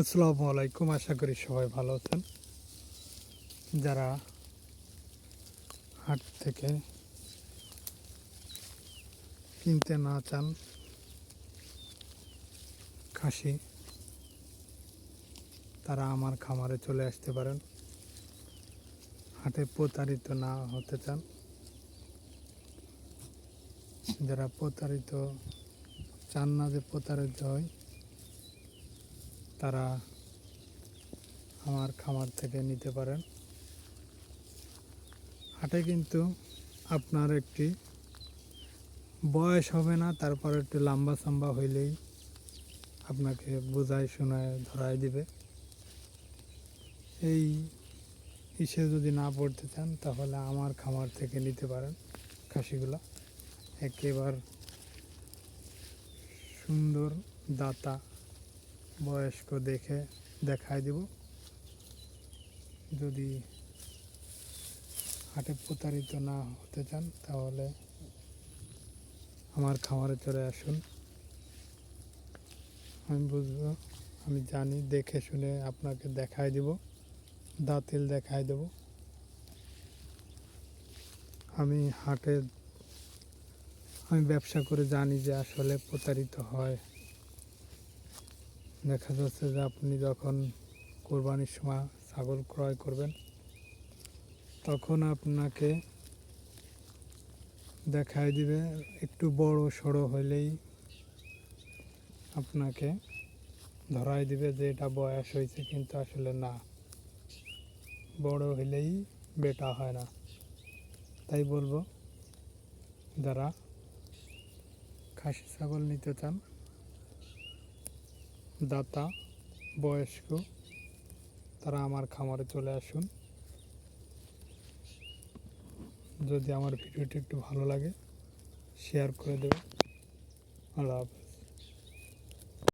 আসসালামু আলাইকুম। আশা করি সবাই ভালো আছেন। যারা হাট থেকে কিনতে না চান খাসি, তারা আমার খামারে চলে আসতে পারেন। হাটে প্রতারিত না হতে চান, যারা প্রতারিত চান না যে প্রতারিত হয়, তারা আমার খামার থেকে নিতে পারেন। হাটে কিন্তু আপনার একটি বয়স হবে না, তারপর একটু লম্বা সাম্বা হইলেই আপনাকে বোঝায় শোনায় ধরাই দিবে। এই ইসে যদি না পড়তে চান তাহলে আমার খামার থেকে নিতে পারেন খাসিগুলো। একেবারে সুন্দর দাতা বয়স্ক দেখে দেখাই দেব। যদি হাটে প্রতারিত না হতে চান তাহলে আমার খামারে চলে আসুন। আমি বুঝবো, আমি জানি, দেখে শুনে আপনাকে দেখাই দেব, দাঁতিল দেখাই দেব। আমি ব্যবসা করে জানি যে আসলে প্রতারিত হয়। দেখা যাচ্ছে যে আপনি যখন কোরবানির সময় ছাগল ক্রয় করবেন তখন আপনাকে দেখাই দিবে একটু বড় সড়ো হলেই আপনাকে ধরাই দিবে যে এটা বয়স হয়েছে, কিন্তু আসলে না, বড় হলেই বেটা হয় না। তাই বলবো, যারা খাসি ছাগল নিতে চান, দাতা বয়স্ক, তারা আমার খামারে চলে আসুন। যদি আমার ভিডিওটি একটু ভালো লাগে শেয়ার করে দেবেন। আল্লাহ হাফেজ।